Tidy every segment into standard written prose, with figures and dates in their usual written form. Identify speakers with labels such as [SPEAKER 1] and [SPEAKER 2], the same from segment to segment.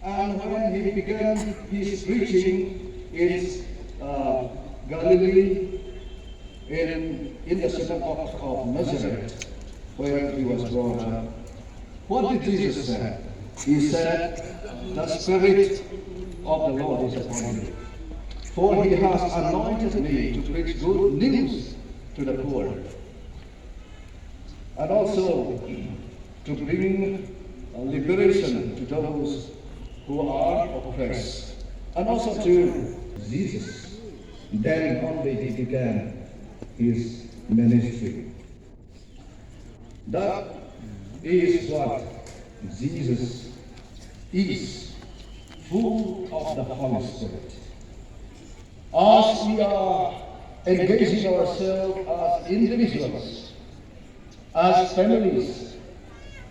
[SPEAKER 1] And when he began his preaching in Galilee, in the synagogue of Nazareth, where he was born up, what did Jesus say? He said, "The Spirit of the Lord is upon me, for he has anointed me to preach good news to the poor, and also to bring liberation to those who are oppressed, and also to Jesus." Then only he began his ministry. That is what Jesus is, full of the Holy Spirit. As we are engaging ourselves as individuals, as families,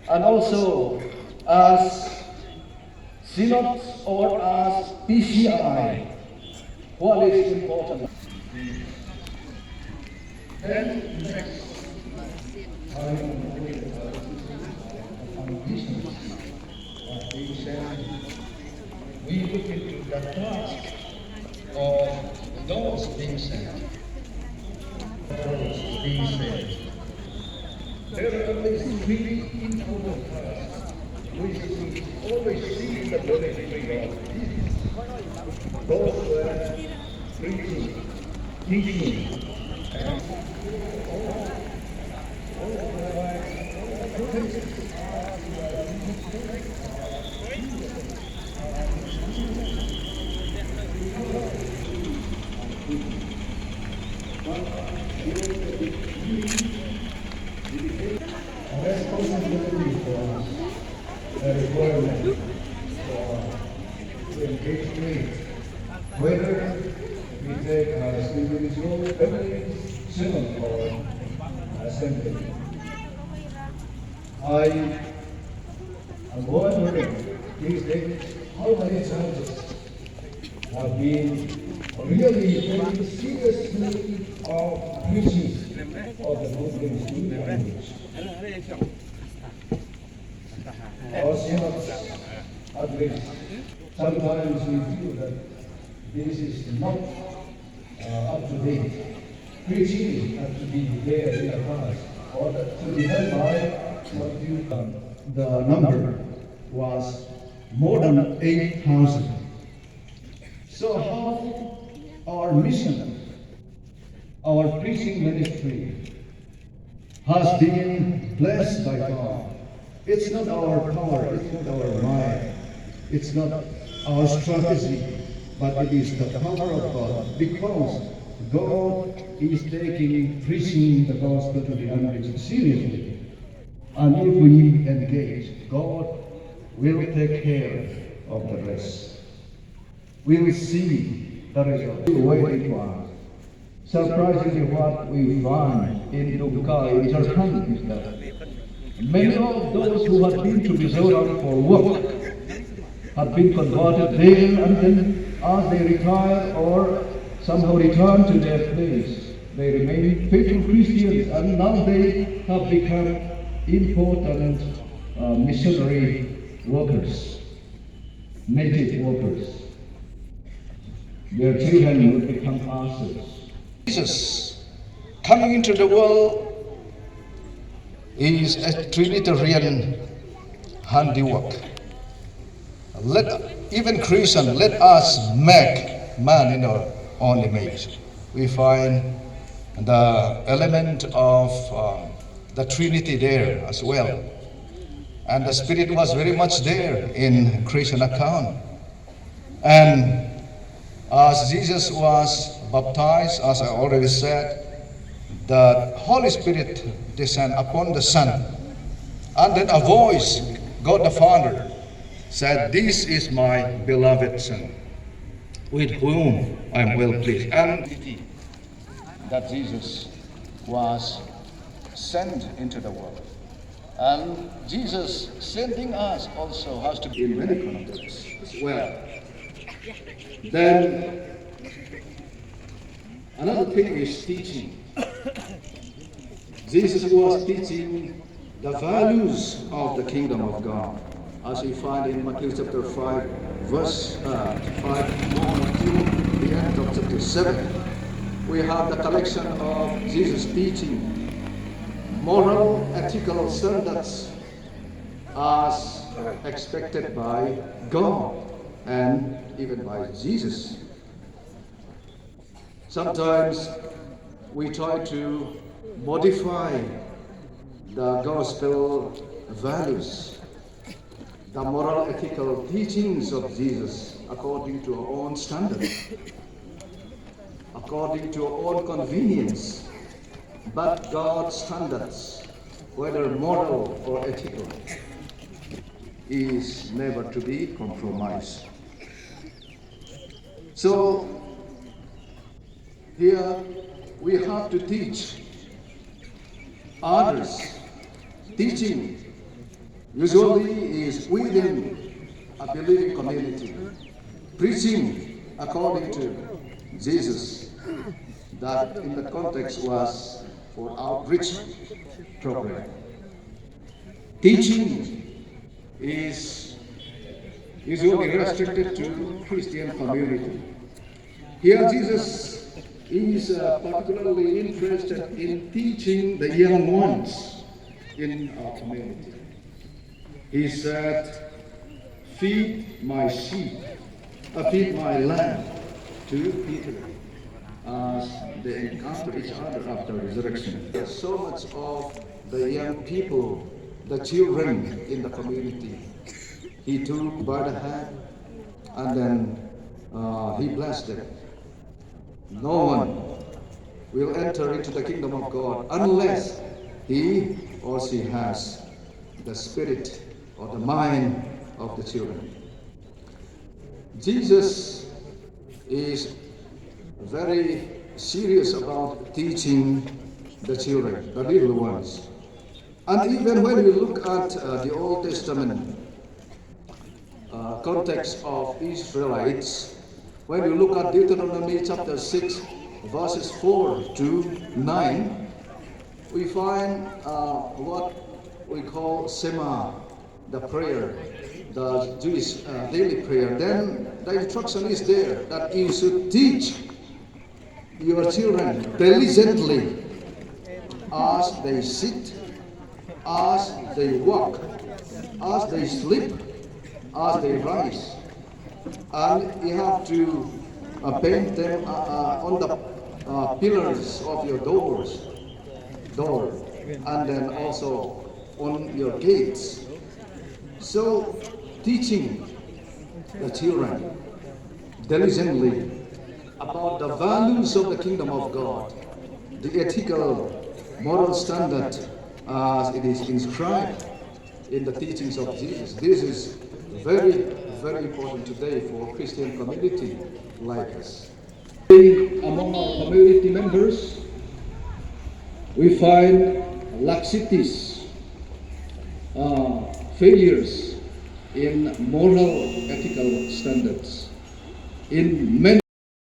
[SPEAKER 1] and also as synods or as PCI, what is important? Then next, I am going to foundations of being said. We look into the task of those being sent. Those being sent. There are always three important tasks which we always see in the ministry of Jesus. Those were preaching, teaching, and responsibility for us, a requirement to engage with, whether we take as individual, family, synod, or assembly. I am wondering these days how many churches have been really taking seriously of preaching of the Muslim language. Or synods, at least. Sometimes we feel that this is not up to date. Preaching has to be there in the past, or to be done by what you the number was more than 8,000. So how our mission, our preaching ministry has been blessed by God. It's not our power, it's not our might, it's not our strategy, but it is the power of God, because God is taking preaching the gospel to the unreached seriously. And if we engage, God will take care of the rest. We will see the result waiting for us. Surprisingly, what we find in Dubai, in Jharkhand, is that many of those who have been to Mizoram for work have been converted there, and then as they retire or somehow return to their place, they remain faithful Christians, and now they have become important missionary workers, native workers. Their children will become pastors. Jesus coming into the world is a Trinitarian handiwork. Even Christian, let us make man in our own image. We find the element of the Trinity there as well. And the Spirit was very much there in Christian account. And as Jesus was baptized, as I already said, the Holy Spirit descended upon the Son. And then a voice, God the Father, said, "This is my beloved Son, with whom I am well pleased." And that Jesus was sent into the world. And Jesus sending us also has to be in many contexts as well. Then another thing is teaching. Jesus was teaching the values of the kingdom of God. as we find in Matthew chapter 5, verse 5 more until the end of chapter 7. We have the collection of Jesus' teaching, moral, ethical standards as expected by God and even by Jesus. Sometimes we try to modify the gospel values, the moral, ethical teachings of Jesus according to our own standard, according to our own convenience. But God's standards, whether moral or ethical, is never to be compromised. So here we have to teach others. Teaching usually is within a believing community. Preaching according to Jesus, that in the context was for outreach program. Teaching is usually restricted to Christian community. Here Jesus is particularly interested in teaching the young ones in our community. He said, feed my sheep, feed my lamb, to Peter as they encounter each other after resurrection. There's so much of the young people, the children in the community. He took by the hand and then he blessed them. No one will enter into the kingdom of God unless he or she has the spirit or the mind of the children. Jesus is very serious about teaching the children, the little ones. And even when we look at the Old Testament context of Israelites, when we look at Deuteronomy chapter 6, verses 4 to 9, we find what we call Shema, the prayer, the Jewish daily prayer. Then the instruction is there that you should teach your children diligently as they sit, as they walk, as they sleep, as they rise. And you have to paint them on the pillars of your door, and then also on your gates. So, teaching the children diligently about the values of the kingdom of God, the ethical, moral standard as it is inscribed in the teachings of Jesus. This is very, very important today for Christian community like us. Among our community members, we find laxities, failures in moral, ethical standards in many